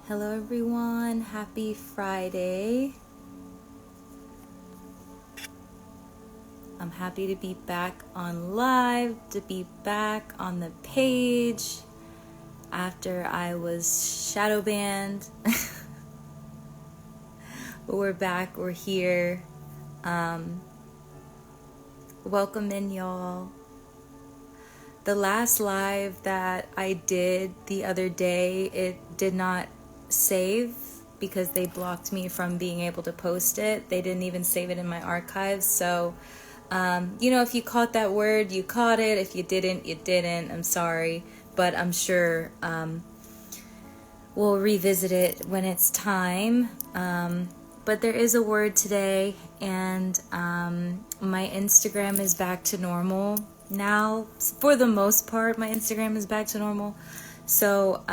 Hello everyone, happy Friday. I'm happy to be back on live, to be back on the page after I was shadow banned. But we're back, we're here. Welcome in, y'all. The last live that I did the other day, it did not save because they blocked me from being able to post it. They didn't even save it in my archives. So, if you caught that word, you caught it. If you didn't, you didn't. I'm sorry. But I'm sure we'll revisit it when it's time. But there is a word today, and my Instagram is back to normal now. For the most part, my Instagram is back to normal. So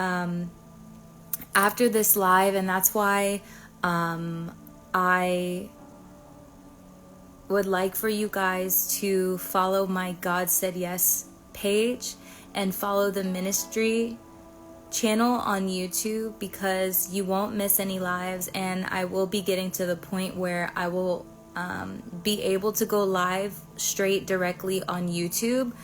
after this live, and that's why I would like for you guys to follow my God Said Yes page and follow the ministry channel on YouTube, because you won't miss any lives, and I will be getting to the point where I will be able to go live straight directly on YouTube.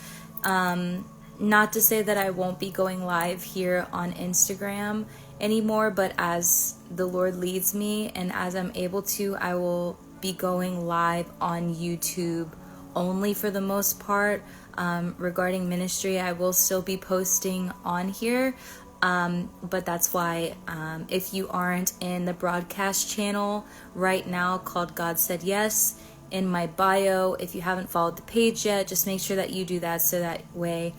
Not to say that I won't be going live here on Instagram anymore, but as the Lord leads me and as I'm able to, I will be going live on YouTube only for the most part. Regarding ministry, I will still be posting on here. But that's why if you aren't in the broadcast channel right now called God Said Yes, in my bio, if you haven't followed the page yet, just make sure that you do that, so that way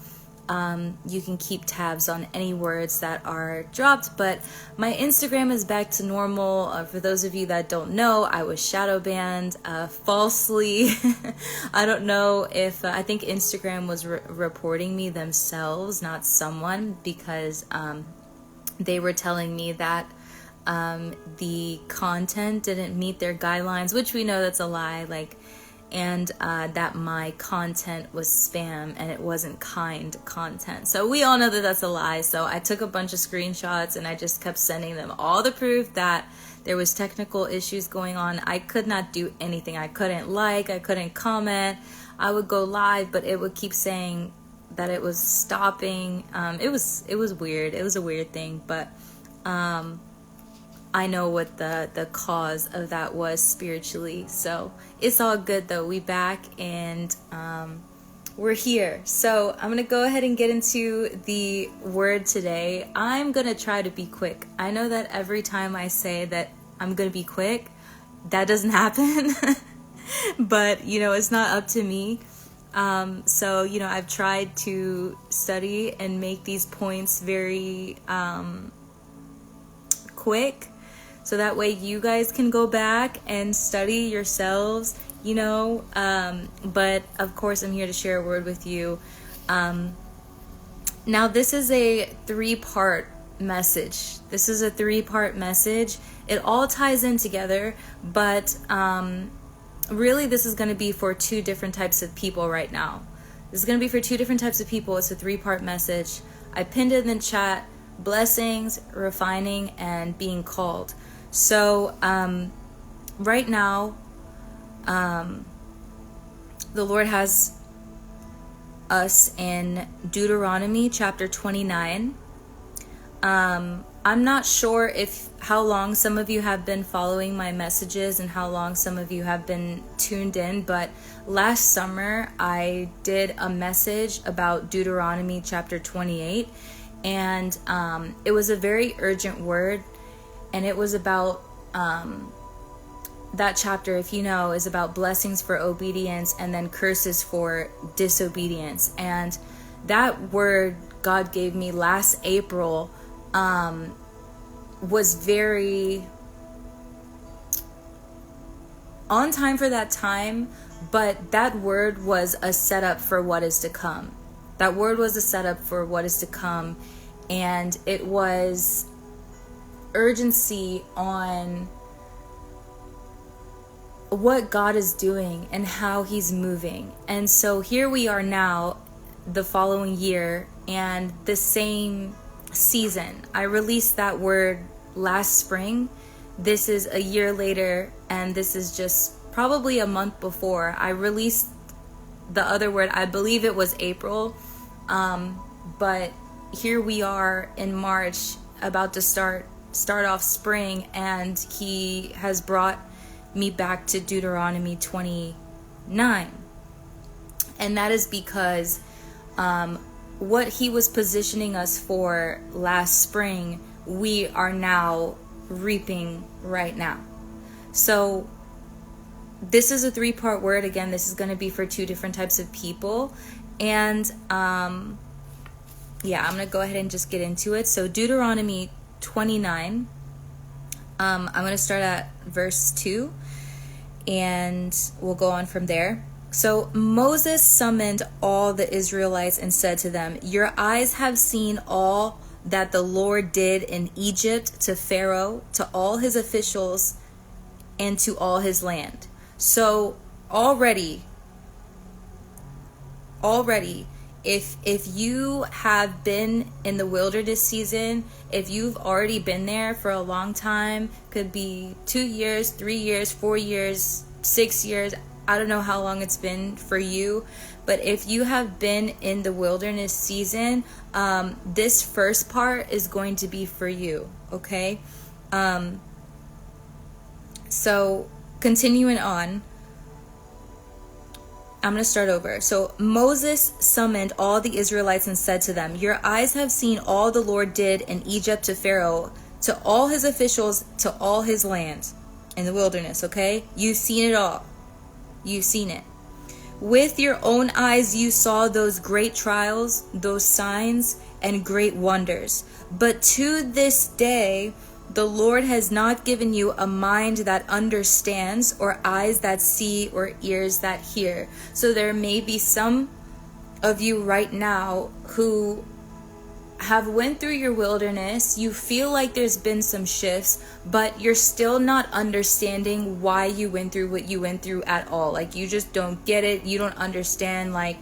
you can keep tabs on any words that are dropped. But my Instagram is back to normal. For those of you that don't know, I was shadow banned falsely. I don't know if I think Instagram was reporting me themselves, not someone, because they were telling me that the content didn't meet their guidelines, which we know that's a lie. And that my content was spam and it wasn't kind content. So we all know that that's a lie. So I took a bunch of screenshots and I just kept sending them all the proof that there was technical issues going on. I could not do anything. I couldn't I couldn't comment. I would go live, but it would keep saying that it was stopping. It was weird. It was a weird thing, but I know what the cause of that was spiritually. So it's all good though. We back, and we're here. So I'm going to go ahead and get into the word today. I'm going to try to be quick. I know that every time I say that I'm going to be quick, that doesn't happen. But, it's not up to me. So, I've tried to study and make these points very quick, so that way you guys can go back and study yourselves, but of course I'm here to share a word with you. Now this is a three-part message. It all ties in together, but really this is going to be for two different types of people right now. This is going to be for two different types of people. It's a three-part message. I pinned it in the chat: blessings, refining, and being called. So right now, the Lord has us in Deuteronomy chapter 29. I'm not sure how long some of you have been following my messages and how long some of you have been tuned in, but last summer I did a message about Deuteronomy chapter 28, and it was a very urgent word. And it was about, that chapter, if you know, is about blessings for obedience and then curses for disobedience. And that word God gave me last April was very on time for that time, but that word was a setup for what is to come. That word was a setup for what is to come, and it was urgency on what God is doing and how he's moving. And so here we are now, the following year, and the same season. I released that word last spring. This is a year later, and this is just probably a month before I released the other word. I believe it was April, but here we are in March, about to start off spring, and he has brought me back to Deuteronomy 29. And that is because what he was positioning us for last spring, we are now reaping right now. So this is a 3-part word. Again, this is going to be for 2 different types of people. And I'm going to go ahead and just get into it. So Deuteronomy 29, I'm going to start at verse 2, and we'll go on from there. So Moses summoned all the Israelites and said to them, "Your eyes have seen all that the Lord did in Egypt to Pharaoh, to all his officials, and to all his land." So already, if you have been in the wilderness season, if you've already been there for a long time, could be 2 years, 3 years, 4 years, 6 years, I don't know how long it's been for you, but if you have been in the wilderness season, this first part is going to be for you, okay? So continuing on, I'm going to start over. So Moses summoned all the Israelites and said to them, "Your eyes have seen all the Lord did in Egypt to Pharaoh, to all his officials, to all his land in the wilderness," okay? You've seen it all. You've seen it. "With your own eyes you saw those great trials, those signs, and great wonders. But to this day, the Lord has not given you a mind that understands, or eyes that see, or ears that hear." So there may be some of you right now who have went through your wilderness. You feel like there's been some shifts, but you're still not understanding why you went through what you went through at all. Like, you just don't get it. You don't understand, like,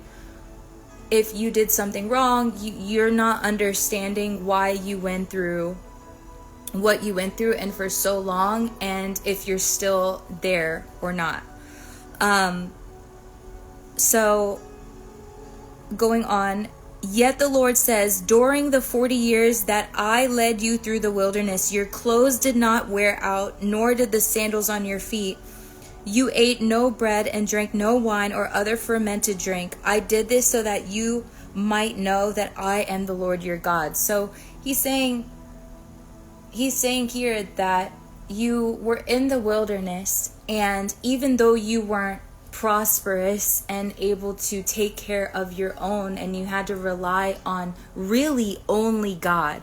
if you did something wrong, you're not understanding why you went through what you went through and for so long, and if you're still there or not. So going on, "Yet the Lord says, during the 40 years that I led you through the wilderness, your clothes did not wear out, nor did the sandals on your feet. You ate no bread and drank no wine or other fermented drink. I did this so that you might know that I am the Lord your God." So he's saying here that you were in the wilderness, and even though you weren't prosperous and able to take care of your own, and you had to rely on really only God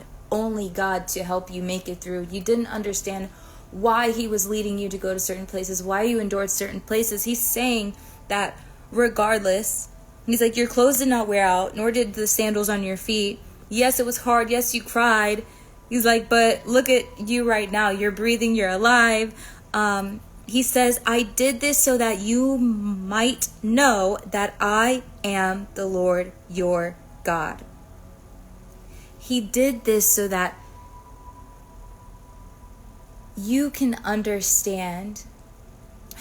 to help you make it through, you didn't understand why he was leading you to go to certain places, why you endured certain places. He's saying that regardless, he's like, your clothes did not wear out, nor did the sandals on your feet. Yes, it was hard. Yes, you cried. He's like, but look at you right now. You're breathing. You're alive. He says, "I did this so that you might know that I am the Lord your God." He did this so that you can understand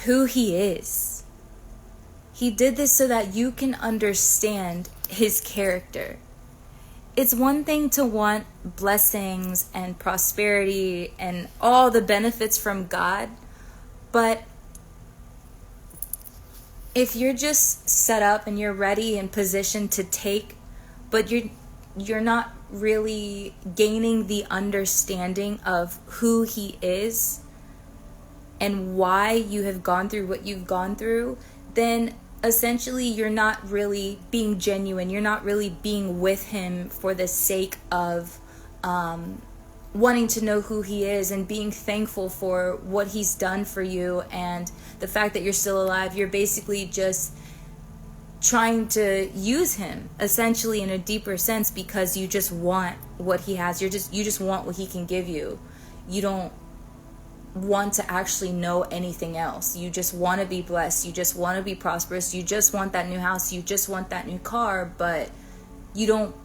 who he is. He did this so that you can understand his character. It's one thing to want blessings and prosperity and all the benefits from God, but if you're just set up and you're ready and positioned to take, but you're not really gaining the understanding of who he is and why you have gone through what you've gone through, then essentially you're not really being genuine. You're not really being with him for the sake of wanting to know who he is and being thankful for what he's done for you and the fact that you're still alive. You're basically just trying to use him essentially in a deeper sense because you just want what he has. You just want what he can give you. You don't want to actually know anything else. You just want to be blessed. You just want to be prosperous. You just want that new house. You just want that new car, but you don't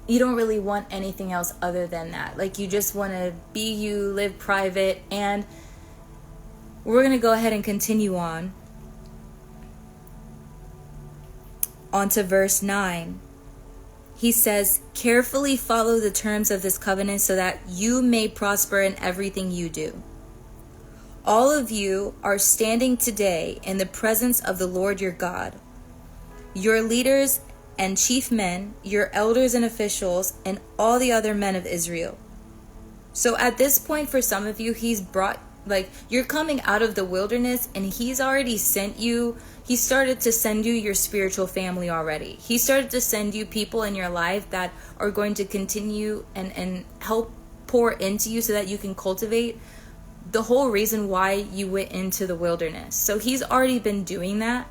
you don't really want anything else other than that. Like, you just want to be you, live private. And we're going to go ahead and continue on to verse 9. He says, carefully follow the terms of this covenant so that you may prosper in everything you do. All of you are standing today in the presence of the Lord your God. Your leaders and chief men, your elders and officials, and all the other men of Israel. So at this point, for some of you, he's brought, like, you're coming out of the wilderness and he's already sent you. He started to send you your spiritual family already. He started to send you people in your life that are going to continue and help pour into you so that you can cultivate the whole reason why you went into the wilderness. So he's already been doing that.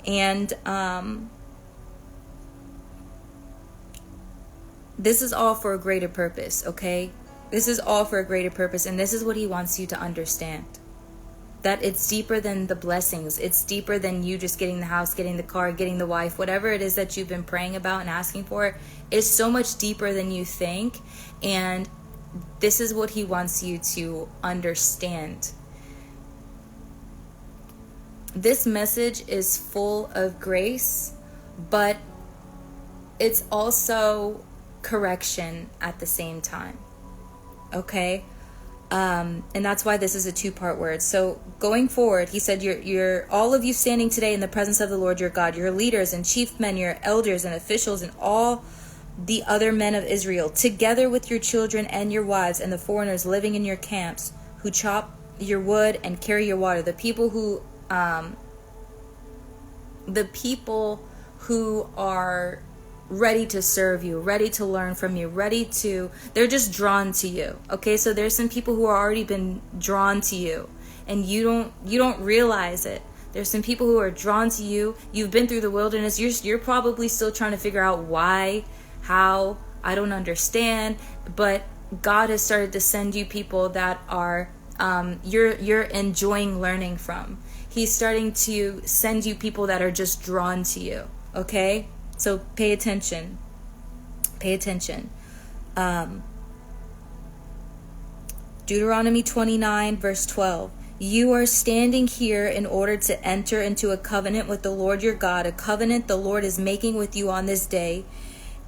And this is all for a greater purpose, okay? This is all for a greater purpose, and this is what he wants you to understand. That it's deeper than the blessings. It's deeper than you just getting the house, getting the car, getting the wife, whatever it is that you've been praying about and asking for. It's so much deeper than you think, and this is what he wants you to understand. This message is full of grace, but it's also correction at the same time. Okay? And that's why this is a two-part word. So going forward, he said, you're all of you standing today in the presence of the Lord your God, your leaders and chief men, your elders and officials, and all the other men of Israel, together with your children and your wives and the foreigners living in your camps, who chop your wood and carry your water, the people who are ready to serve you, ready to learn from you, they're just drawn to you. Okay, so there's some people who are already been drawn to you, and you don't realize it. There's some people who are drawn to you. You've been through the wilderness. You're probably still trying to figure out why, how, I don't understand, but God has started to send you people that are you're enjoying learning from. He's starting to send you people that are just drawn to you. Okay? So pay attention. Pay attention. Deuteronomy 29 verse 12. You are standing here in order to enter into a covenant with the Lord your God, a covenant the Lord is making with you on this day,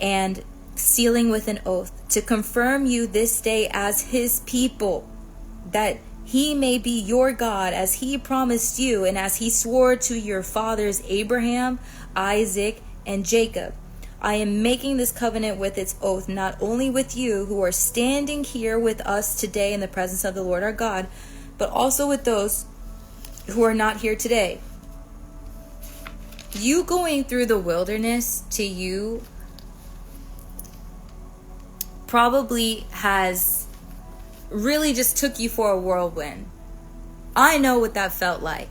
and sealing with an oath, to confirm you this day as his people, that he may be your God as he promised you and as he swore to your fathers Abraham, Isaac, and Jacob. I am making this covenant with its oath, not only with you who are standing here with us today in the presence of the Lord our God, but also with those who are not here today. You going through the wilderness to you probably has really just took you for a whirlwind. I know what that felt like.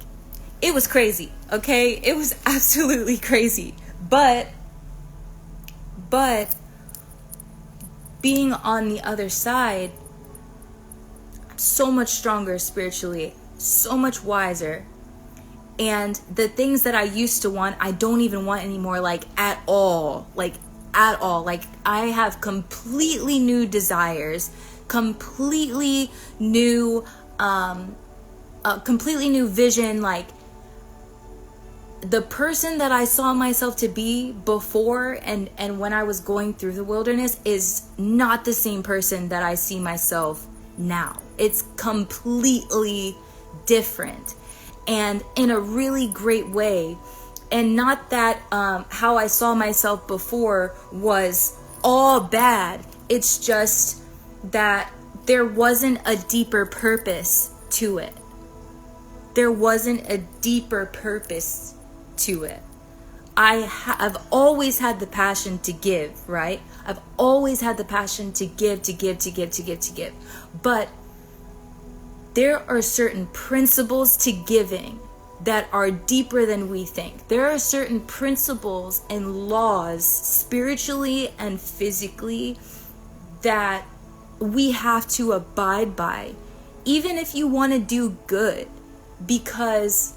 It was crazy, okay? It was absolutely crazy. But being on the other side, I'm so much stronger spiritually, so much wiser. And the things that I used to want, I don't even want anymore, at all. Like I have completely new desires, completely new vision. Like, the person that I saw myself to be before and when I was going through the wilderness is not the same person that I see myself now. It's completely different, and in a really great way. And not that how I saw myself before was all bad. It's just that there wasn't a deeper purpose to it. There wasn't a deeper purpose to it. I've always had the passion to give, right? I've always had the passion to give. But there are certain principles to giving that are deeper than we think. There are certain principles and laws, spiritually and physically, that we have to abide by, even if you want to do good, because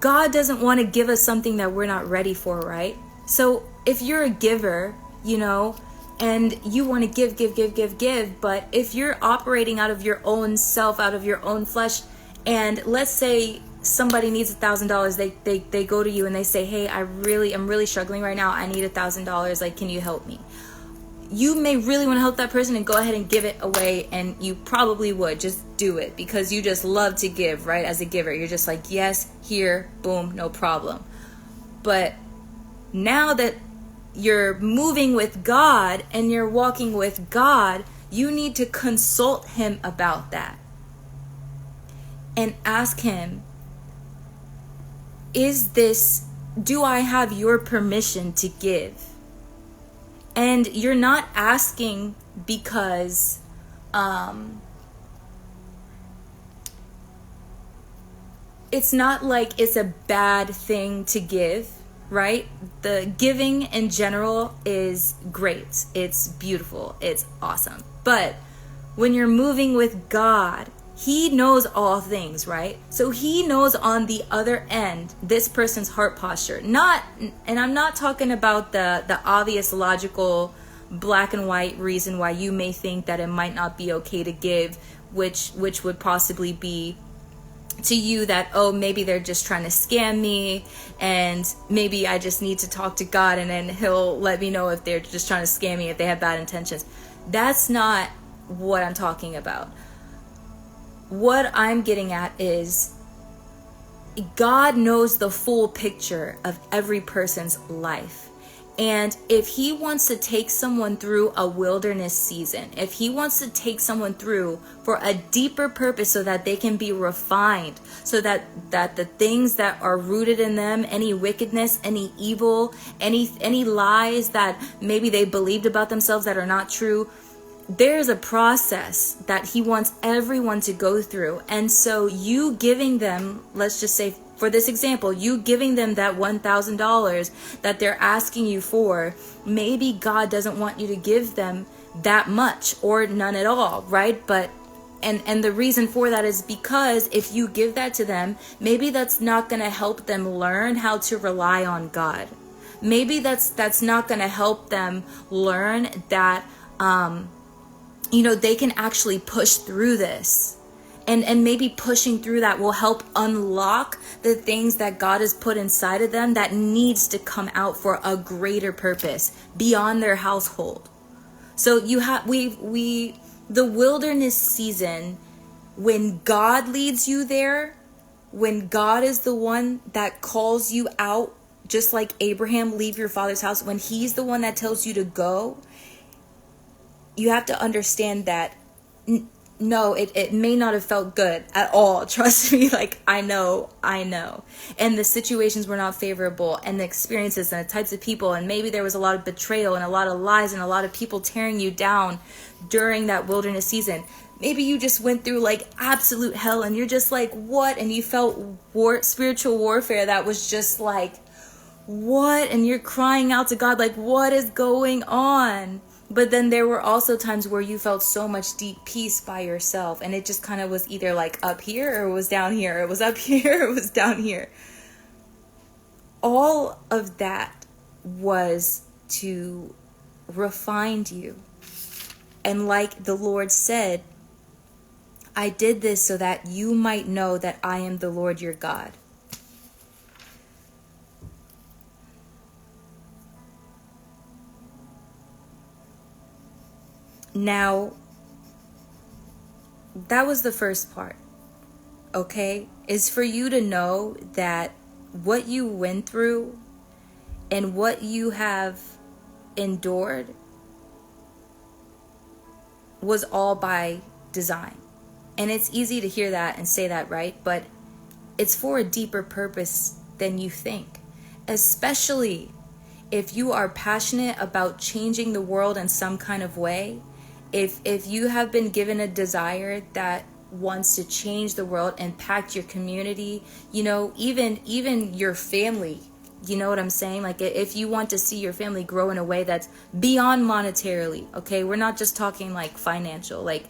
God doesn't want to give us something that we're not ready for, right? So if you're a giver, and you want to give, but if you're operating out of your own self, out of your own flesh, and let's say somebody needs $1,000, they go to you and they say, hey, I'm really struggling right now. I need $1,000. Like, can you help me? You may really want to help that person and go ahead and give it away, and you probably would just do it because you just love to give, right? As a giver, you're just like, yes, here, boom, no problem. But now that you're moving with God and you're walking with God, you need to consult him about that and ask him, do I have your permission to give? And you're not asking because it's not like it's a bad thing to give, right? The giving in general is great. It's beautiful. It's awesome. But when you're moving with God, he knows all things, right? So he knows on the other end this person's heart posture. And I'm not talking about the obvious logical black and white reason why you may think that it might not be okay to give, which would possibly be to you that, oh, maybe they're just trying to scam me, and maybe I just need to talk to God and then he'll let me know if they're just trying to scam me, if they have bad intentions. That's not what I'm talking about. What I'm getting at is God knows the full picture of every person's life. And if he wants to take someone through a wilderness season, if he wants to take someone through for a deeper purpose so that they can be refined, so that the things that are rooted in them, any wickedness, any evil, any lies that maybe they believed about themselves that are not true, there's a process that he wants everyone to go through. And so you giving them, let's just say for this example, you giving them that $1,000 that they're asking you for, maybe God doesn't want you to give them that much or none at all, right? But and the reason for that is because if you give that to them, maybe that's not going to help them learn how to rely on God. Maybe that's not going to help them learn that they can actually push through this. And maybe pushing through that will help unlock the things that God has put inside of them that needs to come out for a greater purpose beyond their household. So the wilderness season, when God leads you there, when God is the one that calls you out, just like Abraham, leave your father's house, when he's the one that tells you to go, you have to understand that no, it may not have felt good at all. Trust me, like I know. And the situations were not favorable, and the experiences and the types of people, and maybe there was a lot of betrayal and a lot of lies and a lot of people tearing you down during that wilderness season. Maybe you just went through like absolute hell and you're just like, what? And you felt spiritual warfare that was just like, what? And you're crying out to God like, what is going on? But then there were also times where you felt so much deep peace by yourself, and it just kind of was either like up here or it was down here. It was up here or it was down here. All of that was to refine you. And like the Lord said, I did this so that you might know that I am the Lord your God. Now, that was the first part, okay? Is for you to know that what you went through and what you have endured was all by design. And it's easy to hear that and say that, right? But it's for a deeper purpose than you think, especially if you are passionate about changing the world in some kind of way. If you have been given a desire that wants to change the world, impact your community, even your family, you know what I'm saying? Like if you want to see your family grow in a way that's beyond monetarily, okay? We're not just talking like financial, like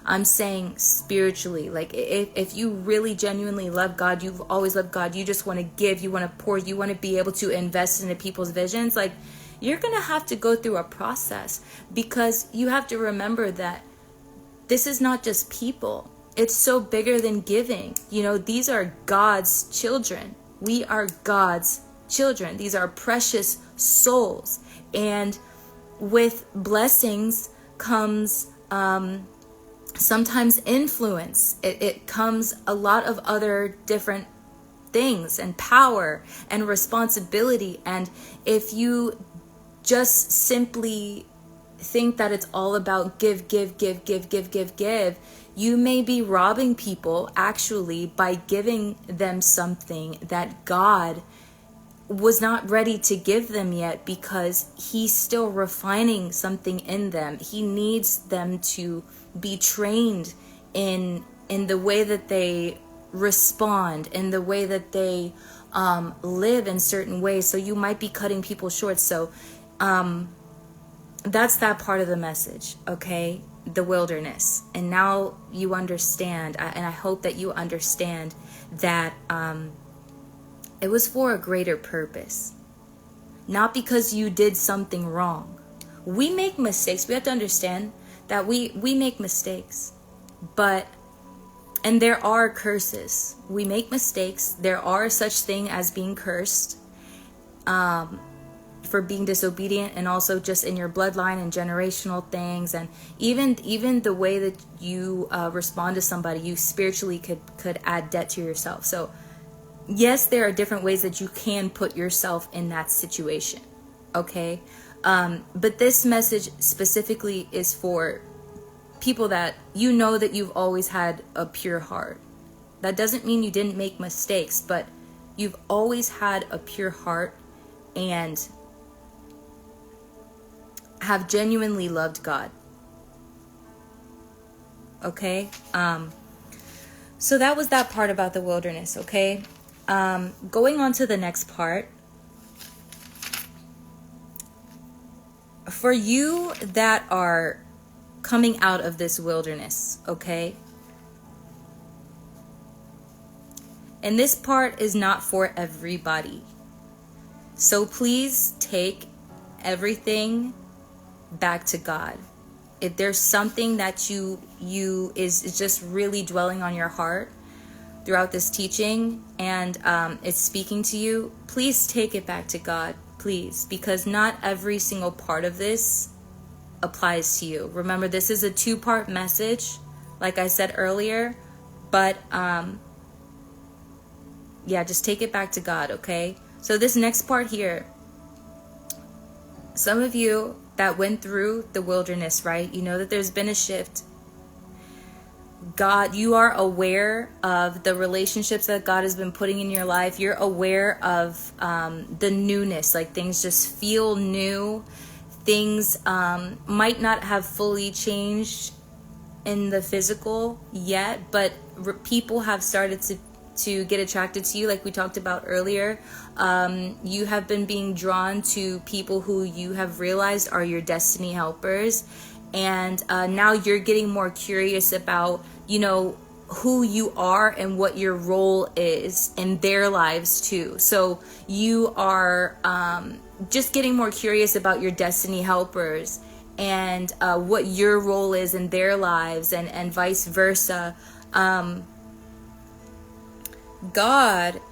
I'm saying spiritually. Like if you really genuinely love God, you've always loved God, you just want to give, you want to pour, you want to be able to invest into people's visions, like you're going to have to go through a process, because you have to remember that this is not just people. It's so bigger than giving. These are God's children. We are God's children. These are precious souls. And with blessings comes sometimes influence. It comes a lot of other different things, and power and responsibility. And if you just simply think that it's all about give, you may be robbing people actually by giving them something that God was not ready to give them yet, because he's still refining something in them. He needs them to be trained in the way that they respond, in the way that they live in certain ways. So you might be cutting people short. So that's that part of the message, okay? The wilderness. And now you understand, and I hope that you understand that it was for a greater purpose. Not because you did something wrong. We make mistakes. We have to understand that we make mistakes. And there are curses. We make mistakes. There are such thing as being cursed. For being disobedient, and also just in your bloodline and generational things, and even the way that you respond to somebody, you spiritually could add debt to yourself. So yes, there are different ways that you can put yourself in that situation, okay? But this message specifically is for people that that you've always had a pure heart. That doesn't mean you didn't make mistakes, but you've always had a pure heart and have genuinely loved God. Okay? So that was that part about the wilderness, okay? Going on to the next part. For you that are coming out of this wilderness, okay? And this part is not for everybody. So please take everything back to God. If there's something that you is just really dwelling on your heart throughout this teaching, and it's speaking to you, please take it back to God, please, because not every single part of this applies to you. Remember, this is a 2-part message, like I said earlier, but just take it back to God, okay? So this next part here, some of you that went through the wilderness, right? You know that there's been a shift. God, you are aware of the relationships that God has been putting in your life. You're aware of the newness, like things just feel new. Things might not have fully changed in the physical yet, but people have started to get attracted to you, like we talked about earlier. You have been being drawn to people who you have realized are your destiny helpers, and now you're getting more curious about who you are and what your role is in their lives too. So you are just getting more curious about your destiny helpers and what your role is in their lives, and vice versa. God,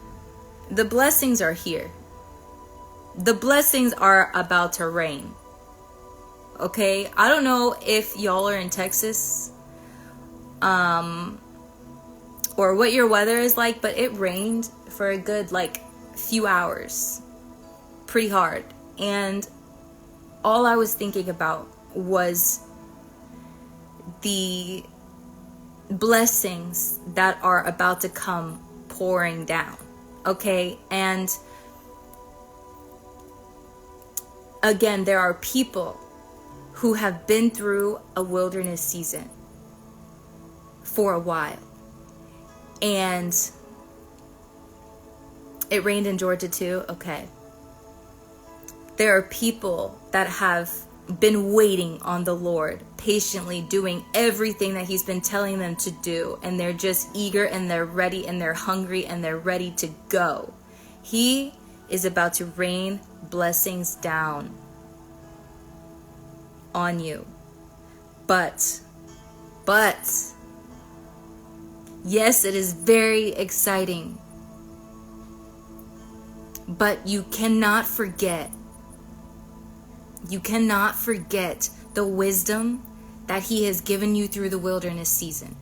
the blessings are here. The blessings are about to rain. Okay? I don't know if y'all are in Texas, or what your weather is like, but it rained for a good few hours. Pretty hard. And all I was thinking about was the blessings that are about to come pouring down. Okay? And again, there are people who have been through a wilderness season for a while. And it rained in Georgia too? Okay. There are people that have been waiting on the Lord patiently doing everything that he's been telling them to do, and they're just eager and they're ready and they're hungry and they're ready to go. He is about to rain blessings down on you. But, yes, it is very exciting. But you cannot forget the wisdom that he has given you through the wilderness season.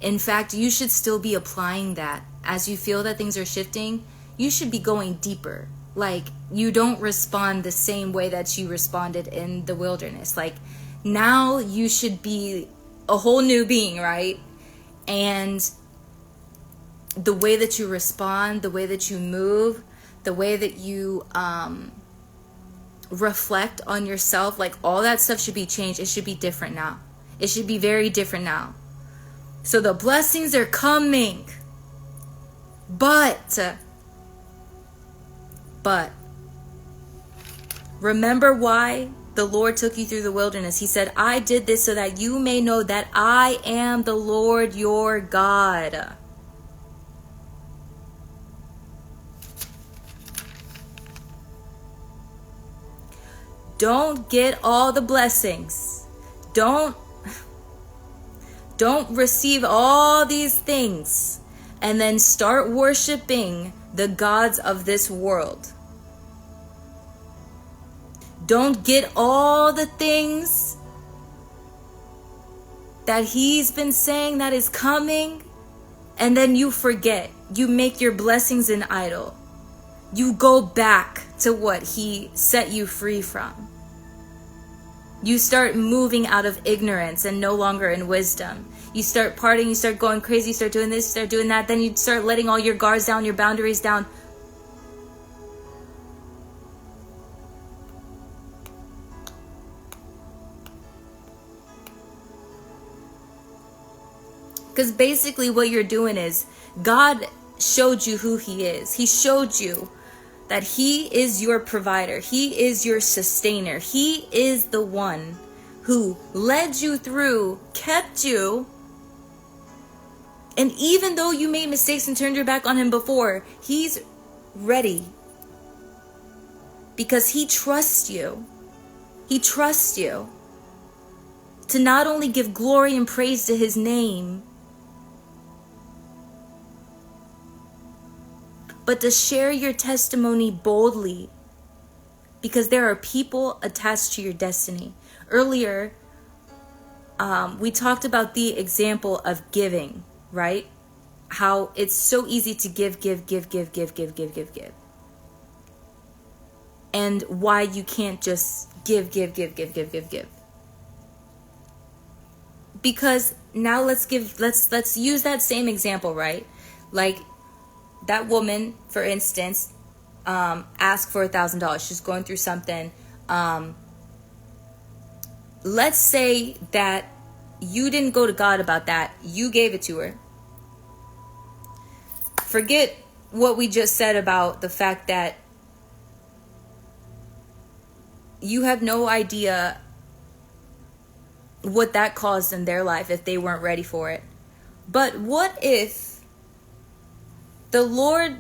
In fact, you should still be applying that. As you feel that things are shifting, you should be going deeper. Like, you don't respond the same way that you responded in the wilderness. Like, now you should be a whole new being, right? And the way that you respond, the way that you move, the way that you reflect on yourself, like all that stuff should be changed. It should be different now. It should be very different now. So the blessings are coming. But remember why the Lord took you through the wilderness. He said, I did this so that you may know that I am the Lord your God. Don't get all the blessings. Don't receive all these things and then start worshiping the gods of this world. Don't get all the things that he's been saying that is coming, and then you forget. You make your blessings an idol. You go back to what he set you free from. You start moving out of ignorance and no longer in wisdom. You start partying, you start going crazy, you start doing this, you start doing that. Then you start letting all your guards down, your boundaries down. Because basically what you're doing is, God showed you who he is. He showed you that he is your provider. He is your sustainer. He is the one who led you through, kept you. And even though you made mistakes and turned your back on him before, he's ready. Because he trusts you. He trusts you to not only give glory and praise to his name, but to share your testimony boldly, because there are people attached to your destiny. Earlier, we talked about the example of giving, right? How it's so easy to give. And why you can't just give. Because now let's use that same example, right? Like, that woman, for instance, asked for $1,000. She's going through something. Let's say that you didn't go to God about that. You gave it to her. Forget what we just said about the fact that you have no idea what that caused in their life if they weren't ready for it. But what if the Lord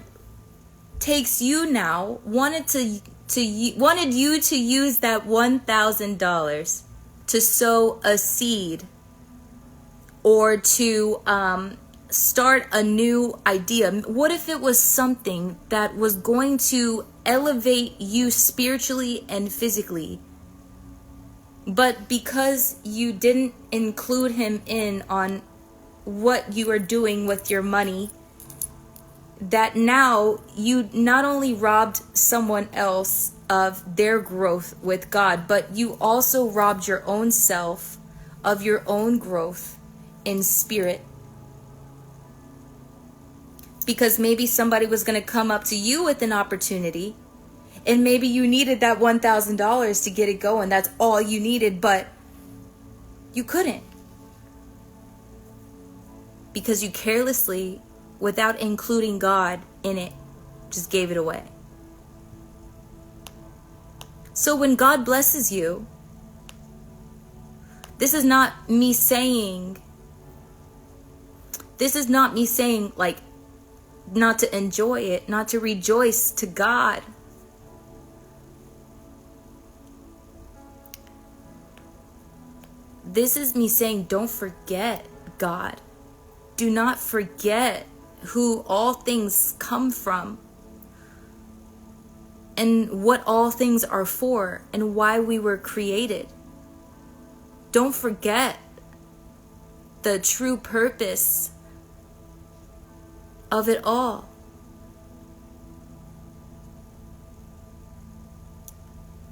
takes you now, wanted you to use that $1,000 to sow a seed, or to start a new idea? What if it was something that was going to elevate you spiritually and physically, but because you didn't include him in on what you are doing with your money, that now you not only robbed someone else of their growth with God, but you also robbed your own self of your own growth in spirit. Because maybe somebody was going to come up to you with an opportunity, and maybe you needed that $1,000 to get it going. That's all you needed, but you couldn't. Because you carelessly, without including God in it, just gave it away. So when God blesses you, This is not me saying like not to enjoy it, not to rejoice to God. This is me saying, don't forget God. Do not forget who all things come from and what all things are for and why we were created. Don't forget the true purpose of it all.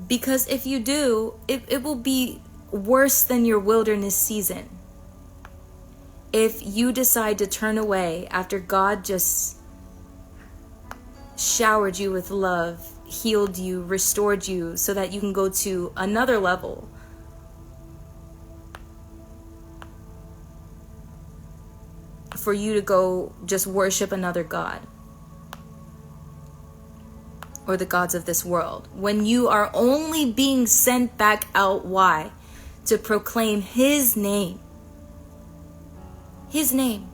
Because if you do, it will be worse than your wilderness season. If you decide to turn away after God just showered you with love, healed you, restored you, so that you can go to another level. For you to go just worship another God. Or the gods of this world. When you are only being sent back out, why? To proclaim His name. His name.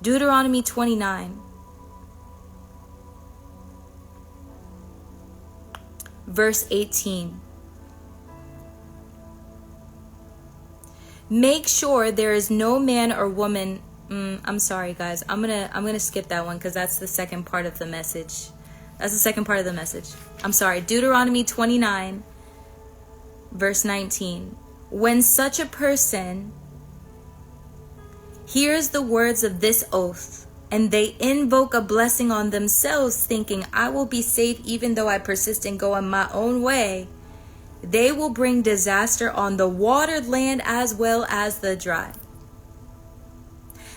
Deuteronomy 29. Verse 18. Make sure there is no man or woman. I'm sorry, guys. I'm gonna skip that one because that's the second part of the message. That's the second part of the message. I'm sorry. Deuteronomy 29, verse 19. When such a person hears the words of this oath, and they invoke a blessing on themselves, thinking, I will be safe even though I persist and go on my own way, they will bring disaster on the watered land as well as the dry.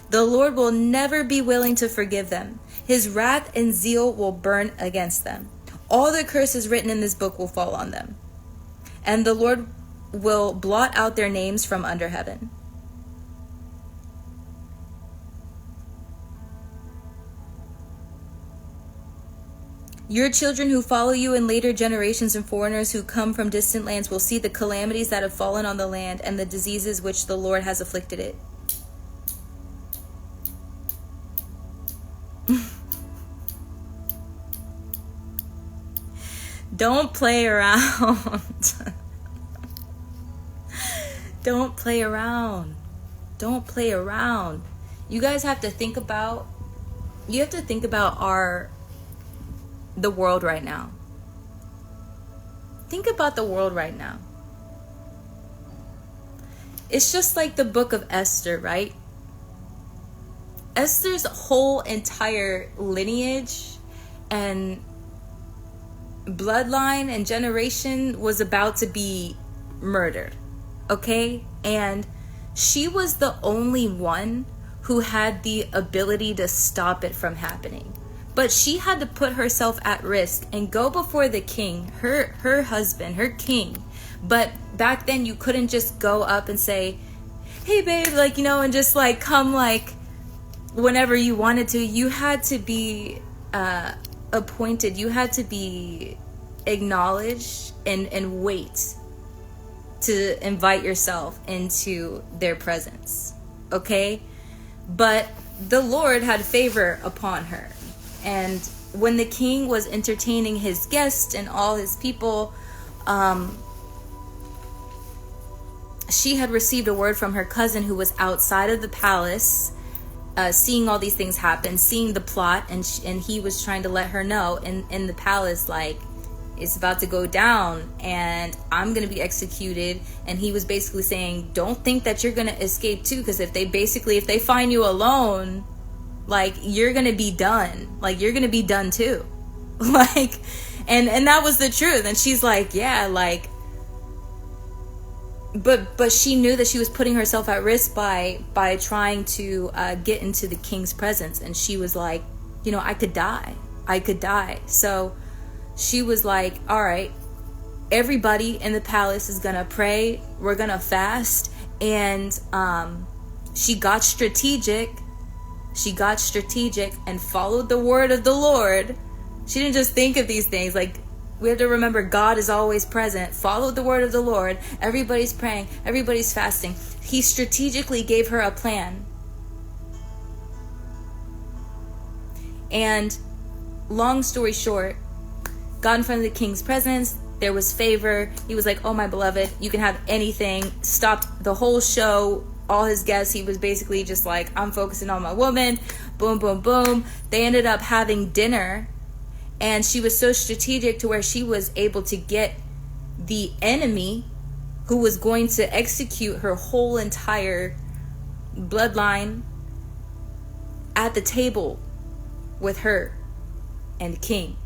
The Lord will never be willing to forgive them. His wrath and zeal will burn against them. All the curses written in this book will fall on them. And the Lord will blot out their names from under heaven. Your children who follow you in later generations and foreigners who come from distant lands will see the calamities that have fallen on the land and the diseases which the Lord has afflicted it. Don't play around. Don't play around. Don't play around. You guys have to think about, the world right now. Think about the world right now. It's just like the book of Esther, right? Esther's whole entire lineage and bloodline and generation was about to be murdered, okay? And she was the only one who had the ability to stop it from happening. But she had to put herself at risk and go before the king, her husband, her king. But back then you couldn't just go up and say, hey babe, like, and just like come like whenever you wanted to. You had to be appointed. You had to be acknowledged and wait to invite yourself into their presence. Okay? But the Lord had favor upon her. And when the king was entertaining his guests and all his people, she had received a word from her cousin who was outside of the palace, seeing all these things happen, seeing the plot, and he was trying to let her know in the palace, like, it's about to go down and I'm going to be executed. And he was basically saying, don't think that you're going to escape too, because if they find you alone, like, you're going to be done. Like, you're going to be done too. Like, and that was the truth. And she's like, yeah, like, but she knew that she was putting herself at risk by trying to get into the king's presence. And she was like, I could die. So she was like, all right, everybody in the palace is going to pray. We're going to fast. And she got strategic. And followed the word of the Lord. She didn't just think of these things. Like, We have to remember God is always present. Follow the word of the Lord. Everybody's praying. Everybody's fasting. He strategically gave her a plan. And long story short, got in front of the king's presence. There was favor. He was like, oh, my beloved, you can have anything. Stopped the whole show. All his guests, he was basically just like, I'm focusing on my woman. Boom, boom, boom. They ended up having dinner. And she was so strategic to where she was able to get the enemy who was going to execute her whole entire bloodline at the table with her and the king.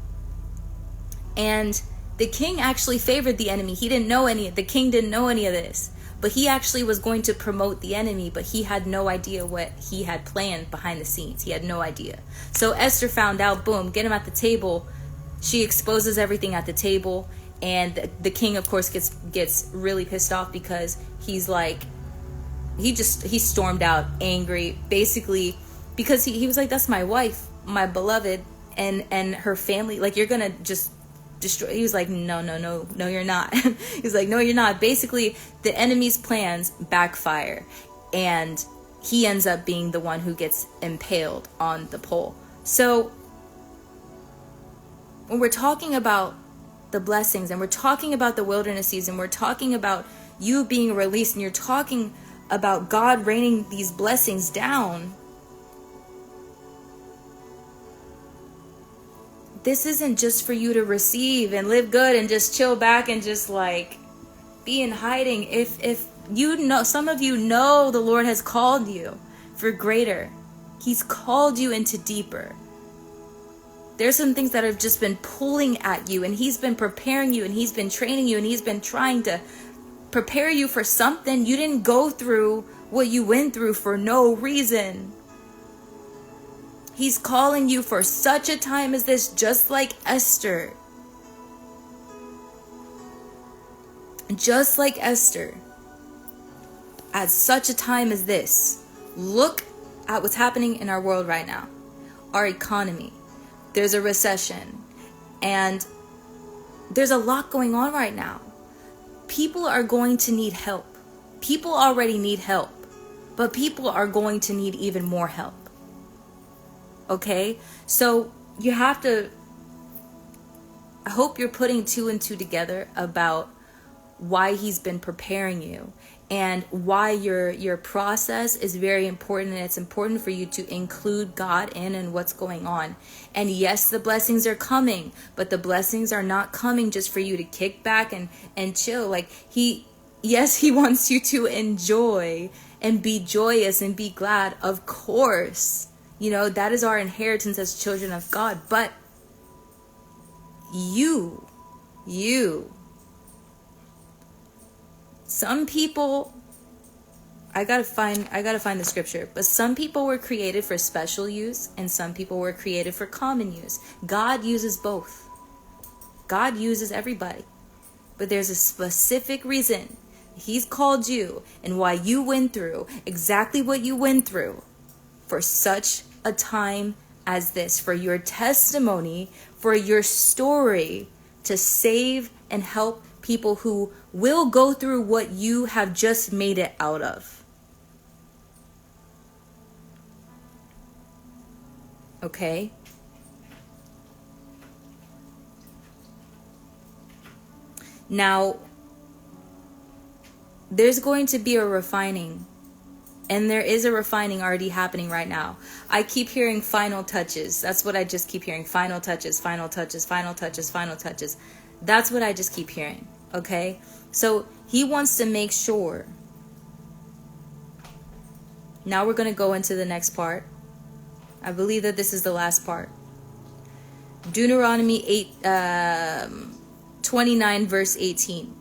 And the king actually favored the enemy. The king didn't know any of this. But he actually was going to promote the enemy, but he had no idea what he had planned behind the scenes. He had no idea. So Esther found out, boom, get him at the table. She exposes everything at the table. And the king, of course, gets really pissed off because he's like, he stormed out angry, basically, because he was like, that's my wife, my beloved, and her family. Like, you're going to just destroy. He was like, no, you're not. He's like, no, you're not. Basically, the enemy's plans backfire, and he ends up being the one who gets impaled on the pole. So when we're talking about the blessings, and we're talking about the wilderness season, we're talking about you being released, and you're talking about God raining these blessings down, this isn't just for you to receive and live good and just chill back and just like be in hiding. If you know, some of you know the Lord has called you for greater. He's called you into deeper. There's some things that have just been pulling at you, and he's been preparing you, and he's been training you, and he's been trying to prepare you for something. You didn't go through what you went through for no reason. He's calling you for such a time as this, just like Esther. Just like Esther. At such a time as this. Look at what's happening in our world right now. Our economy. There's a recession. And there's a lot going on right now. People are going to need help. People already need help. But people are going to need even more help. Okay, so you have to, I hope you're putting two and two together about why he's been preparing you and why your process is very important, and it's important for you to include God in what's going on. And yes, the blessings are coming, but the blessings are not coming just for you to kick back and chill. Like he wants you to enjoy and be joyous and be glad, of course. You know, that is our inheritance as children of God. But you, some people, I gotta find the scripture, but some people were created for special use and some people were created for common use. God uses both. God uses everybody. But there's a specific reason he's called you and why you went through exactly what you went through for such a time as this, for your testimony, for your story, to save and help people who will go through what you have just made it out of. Okay? Now, there's going to be a refining. And there is a refining already happening right now. I keep hearing final touches. That's what I just keep hearing. Final touches, final touches, final touches, final touches. That's what I just keep hearing. Okay? So he wants to make sure. Now we're going to go into the next part. I believe that this is the last part. Deuteronomy 29 verse 18.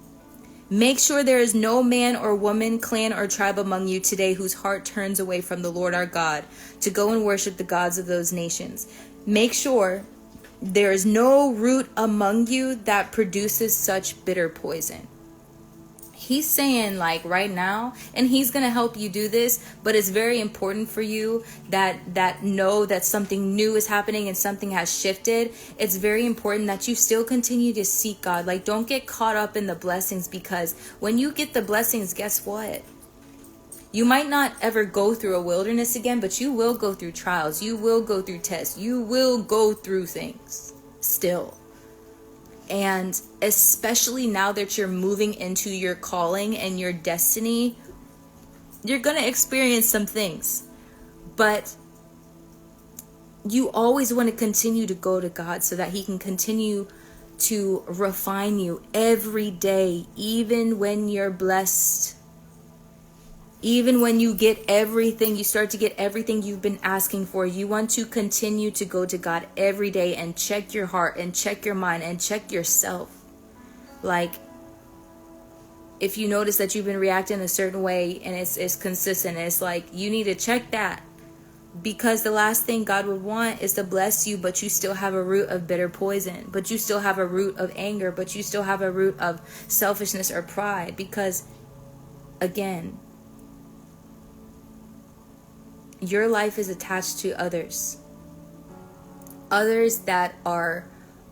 Make sure there is no man or woman, clan or tribe among you today whose heart turns away from the Lord our God to go and worship the gods of those nations. Make sure there is no root among you that produces such bitter poison. he's saying like right now, and he's going to help you do this, but it's very important for you that know that something new is happening and something has shifted. It's very important that you still continue to seek God. Like, don't get caught up in the blessings, because when you get the blessings, guess what? You might not ever go through a wilderness again, but you will go through trials. You will go through tests. You will go through things still. And especially now that you're moving into your calling and your destiny, you're going to experience some things. But you always want to continue to go to God so that he can continue to refine you every day, even when you're blessed. Even when you get everything, you start to get everything you've been asking for, you want to continue to go to God every day and check your heart and check your mind and check yourself. Like, if you notice that you've been reacting a certain way and it's consistent, it's like you need to check that. Because the last thing God would want is to bless you, but you still have a root of bitter poison, but you still have a root of anger, but you still have a root of selfishness or pride. Because, again, your life is attached to others that are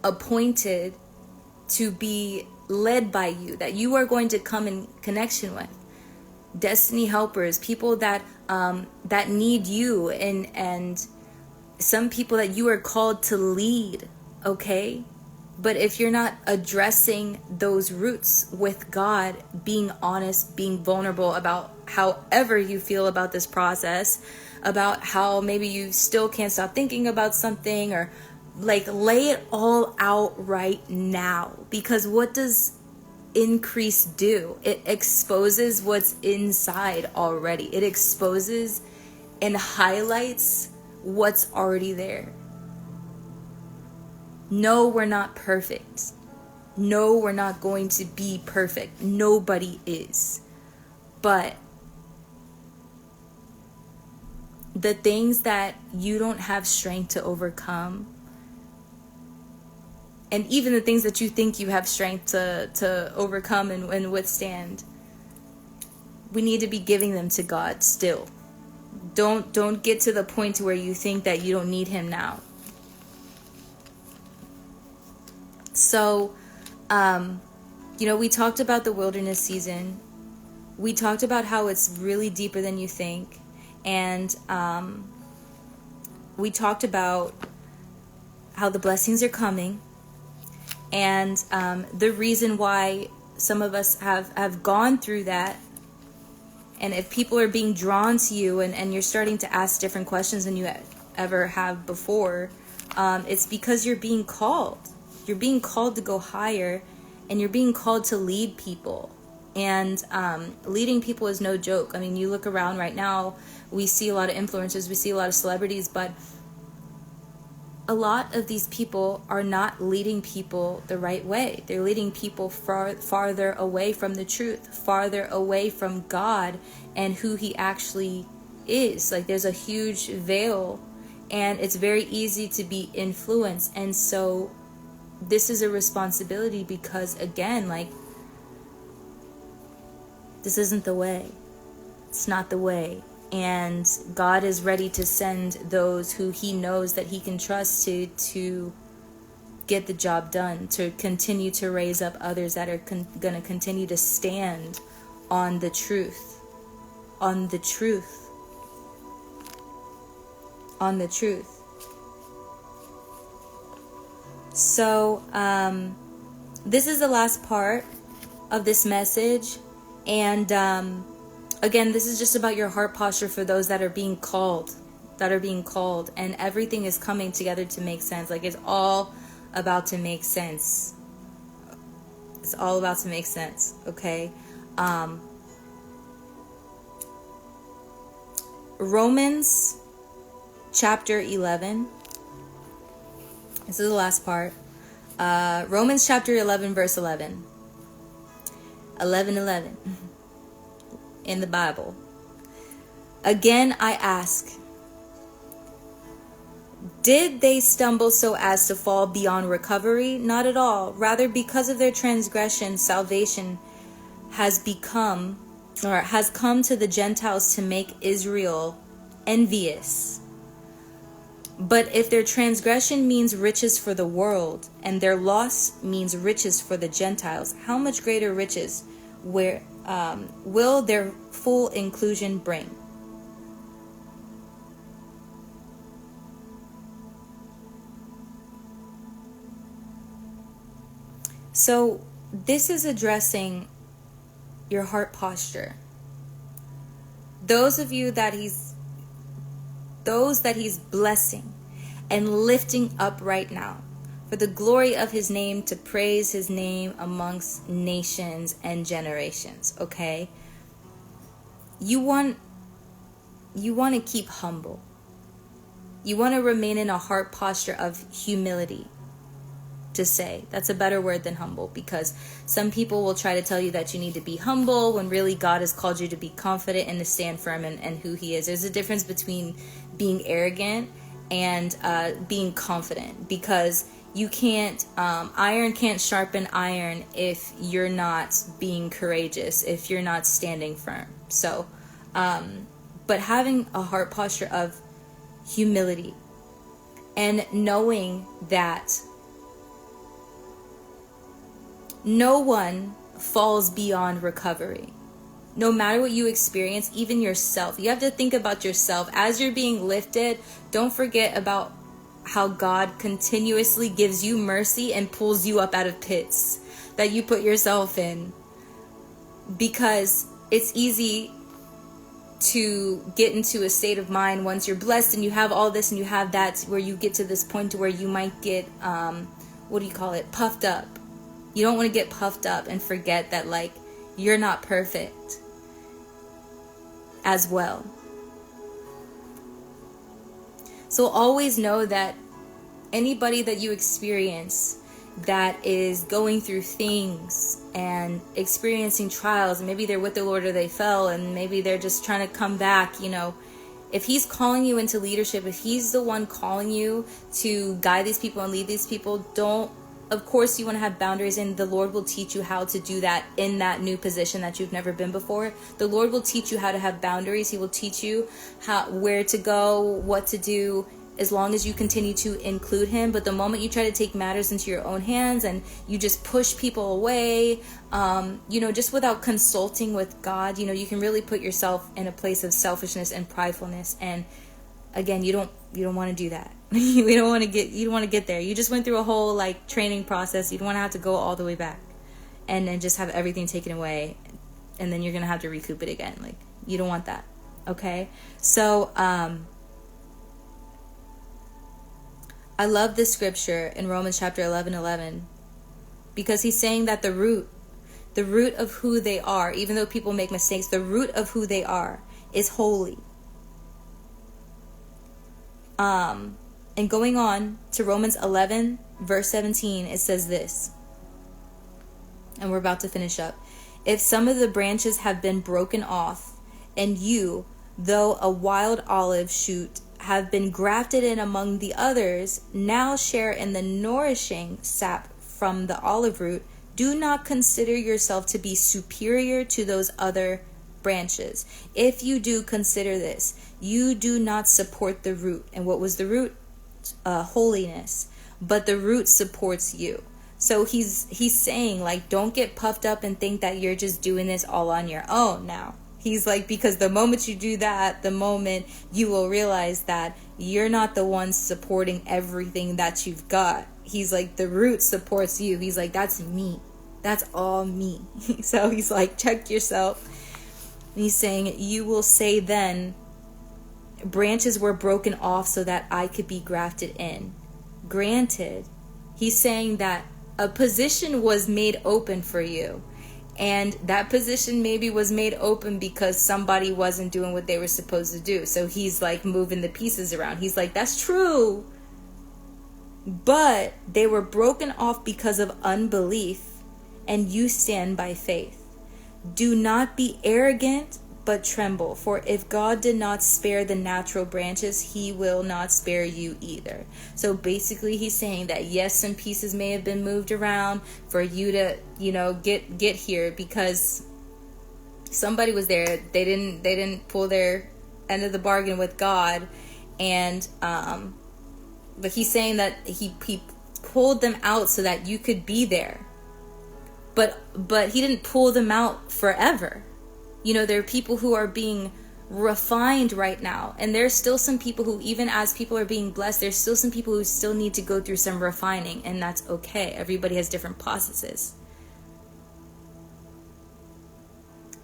appointed to be led by you, that you are going to come in connection with. Destiny helpers, people that need you, and some people that you are called to lead, okay? But if you're not addressing those roots with God, being honest, being vulnerable about however you feel about this process, about how maybe you still can't stop thinking about something, or like lay it all out right now. Because what does increase do? It exposes what's inside already. It exposes and highlights what's already there. No, we're not perfect. No, we're not going to be perfect. Nobody is. But the things that you don't have strength to overcome, and even the things that you think you have strength to overcome and withstand, we need to be giving them to God still. Don't get to the point to where you think that you don't need him now. So, we talked about the wilderness season. We talked about how it's really deeper than you think. And we talked about how the blessings are coming. And the reason why some of us have gone through that. And if people are being drawn to you and you're starting to ask different questions than you ever have before, it's because you're being called. You're being called to go higher, and you're being called to lead people. And leading people is no joke. I mean, you look around right now, we see a lot of influencers, we see a lot of celebrities, but a lot of these people are not leading people the right way. They're leading people farther away from the truth, farther away from God and who he actually is. Like, there's a huge veil, and it's very easy to be influenced. And so this is a responsibility, because again, like, this isn't the way. It's not the way. And God is ready to send those who he knows that he can trust to get the job done, to continue to raise up others that are going to continue to stand on the truth, on the truth, on the truth. So, this is the last part of this message. And, again, this is just about your heart posture for those that are being called, and everything is coming together to make sense. Like, it's all about to make sense. It's all about to make sense. Okay. Romans chapter 11. This is the last part. Romans chapter 11, verse 11. 11:11 in the Bible. Again, I ask, did they stumble so as to fall beyond recovery? Not at all. Rather, because of their transgression, salvation has become, or has come to the Gentiles to make Israel envious. But if their transgression means riches for the world, and their loss means riches for the Gentiles, how much greater riches will their full inclusion bring? So this is addressing your heart posture. Those that he's blessing and lifting up right now for the glory of his name, to praise his name amongst nations and generations. Okay, you want to keep humble. You want to remain in a heart posture of humility. To say that's a better word than humble, because some people will try to tell you that you need to be humble when really God has called you to be confident and to stand firm in who he is. There's a difference between being arrogant and being confident, because you can't iron can't sharpen iron if you're not being courageous, if you're not standing firm. So but having a heart posture of humility and knowing that no one falls beyond recovery. No matter what you experience, even yourself, you have to think about yourself as you're being lifted. Don't forget about how God continuously gives you mercy and pulls you up out of pits that you put yourself in, because it's easy to get into a state of mind once you're blessed and you have all this and you have that, where you get to this point to where you might get puffed up. You don't want to get puffed up and forget that, like, you're not perfect as well. So always know that anybody that you experience that is going through things and experiencing trials, and maybe they're with the Lord or they fell and maybe they're just trying to come back, if he's calling you into leadership, if he's the one calling you to guide these people and lead these people, of course you want to have boundaries, and the Lord will teach you how to do that in that new position that you've never been before. The Lord will teach you how to have boundaries. He will teach you where to go, what to do, as long as you continue to include him. But the moment you try to take matters into your own hands and you just push people away, just without consulting with God, you can really put yourself in a place of selfishness and pridefulness. And again, you don't want to do that. You don't want to get there. You just went through a whole training process. You don't want to have to go all the way back and then just have everything taken away, and then you're going to have to recoup it again. You don't want that. Okay? So, I love this scripture in Romans chapter 11:11, because he's saying that the root of who they are, even though people make mistakes, the root of who they are is holy. And going on to Romans 11, verse 17, it says this, and we're about to finish up. If some of the branches have been broken off, and you, though a wild olive shoot, have been grafted in among the others, now share in the nourishing sap from the olive root, do not consider yourself to be superior to those other branches. If you do, consider this: you do not support the root. And what was the root? Holiness. But the root supports you. So he's saying, don't get puffed up and think that you're just doing this all on your own now. He's because the moment you do that, the moment you will realize that you're not the one supporting everything that you've got. He's the root supports you. He's that's me. That's all me. So he's check yourself. And he's saying, you will say then, branches were broken off so that I could be grafted in. Granted, he's saying that a position was made open for you. And that position maybe was made open because somebody wasn't doing what they were supposed to do. So he's moving the pieces around. He's that's true. But they were broken off because of unbelief, and you stand by faith. Do not be arrogant, but tremble. For if God did not spare the natural branches, he will not spare you either. So basically he's saying that yes, some pieces may have been moved around for you to, get here, because somebody was there. They didn't pull their end of the bargain with God, and but he's saying that he pulled them out so that you could be there. But he didn't pull them out forever. There are people who are being refined right now, and there's still some people who, even as people are being blessed, there's still some people who still need to go through some refining, and that's okay. Everybody has different processes.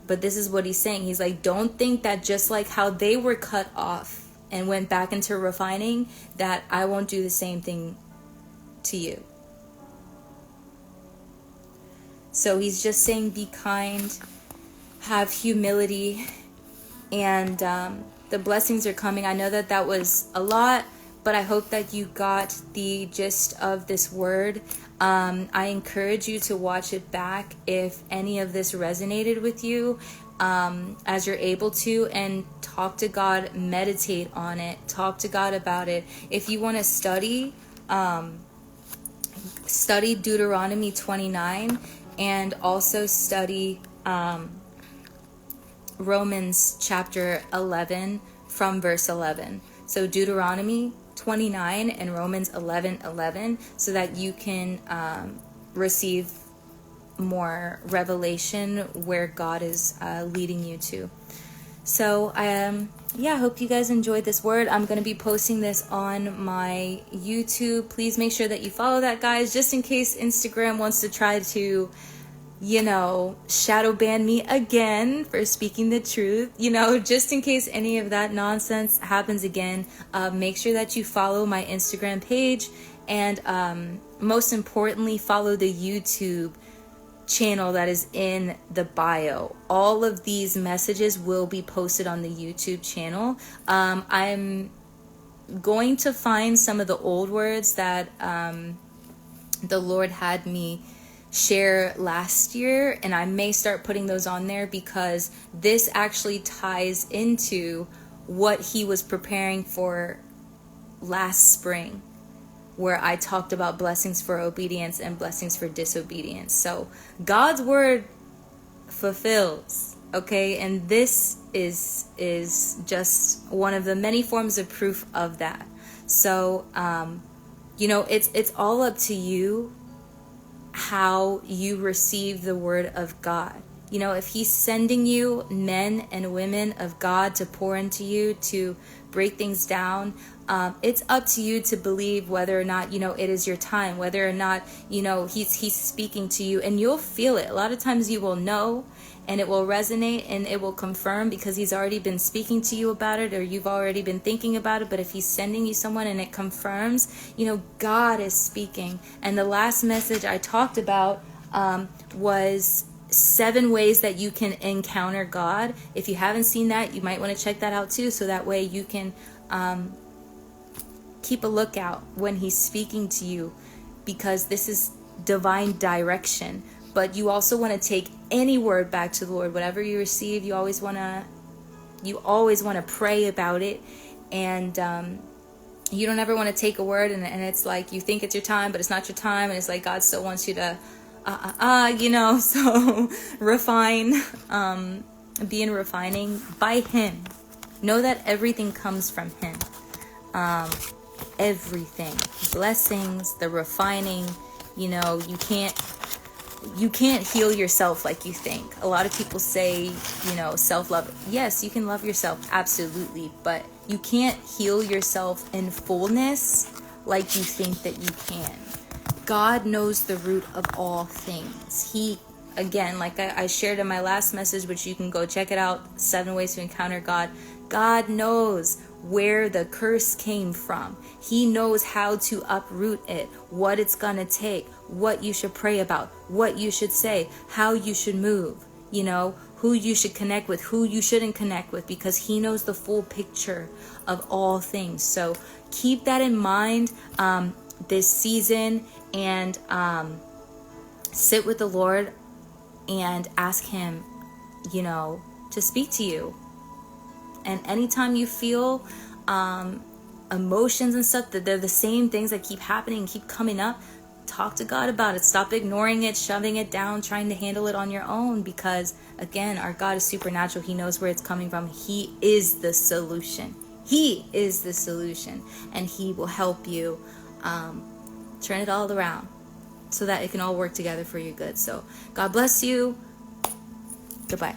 But this is what he's saying. He's like, don't think that just like how they were cut off and went back into refining, that I won't do the same thing to you. So he's just saying, be kind, have humility, and the blessings are coming. I know that was a lot, but I hope that you got the gist of this word. I encourage you to watch it back if any of this resonated with you, as you're able to, and talk to God, meditate on it, talk to God about it. If you want to study Deuteronomy 29, and also study Romans chapter 11 from verse 11. So Deuteronomy 29 and Romans 11:11, so that you can receive more revelation where God is leading you to. So I hope you guys enjoyed this word. I'm going to be posting this on my YouTube. Please make sure that you follow that, guys, just in case Instagram wants to try to, shadow ban me again for speaking the truth. Just in case any of that nonsense happens again, make sure that you follow my Instagram page, and most importantly, follow the YouTube channel that is in the bio. All of these messages will be posted on the YouTube channel. I'm going to find some of the old words that the Lord had me share last year, and I may start putting those on there, because this actually ties into what he was preparing for last spring, where I talked about blessings for obedience and blessings for disobedience. So God's word fulfills, okay? And this is just one of the many forms of proof of that. So, it's all up to you how you receive the word of God. If he's sending you men and women of God to pour into you, to break things down, it's up to you to believe whether or not, it is your time, whether or not, he's speaking to you, and you'll feel it. A lot of times you will know, and it will resonate, and it will confirm, because he's already been speaking to you about it, or you've already been thinking about it. But if he's sending you someone and it confirms, God is speaking. And the last message I talked about was 7 ways that you can encounter God. If you haven't seen that, you might want to check that out too, so that way you can keep a lookout when he's speaking to you, because this is divine direction. But you also want to take any word back to the Lord. Whatever you receive, you always want to pray about it. And you don't ever want to take a word and it's like you think it's your time, but it's not your time, and it's like God still wants you to so refine, be in refining by him. Know that everything comes from him. Everything, blessings, the refining. You can't heal yourself like you think. A lot of people say, self-love. Yes, you can love yourself, absolutely, but you can't heal yourself in fullness like you think that you can. God knows the root of all things. He, again, like I shared in my last message, which you can go check it out, 7 ways to encounter God. God knows where the curse came from. He knows how to uproot it, what it's gonna take, what you should pray about, what you should say, how you should move, who you should connect with, who you shouldn't connect with, because he knows the full picture of all things. So keep that in mind this season, and sit with the Lord and ask him, to speak to you. And anytime you feel emotions and stuff, that they're the same things that keep happening and keep coming up, talk to God about it. Stop ignoring it, shoving it down, trying to handle it on your own, because again, our God is supernatural. He knows where it's coming from. He is the solution. He is the solution, and he will help you turn it all around so that it can all work together for your good. So God bless you. Goodbye.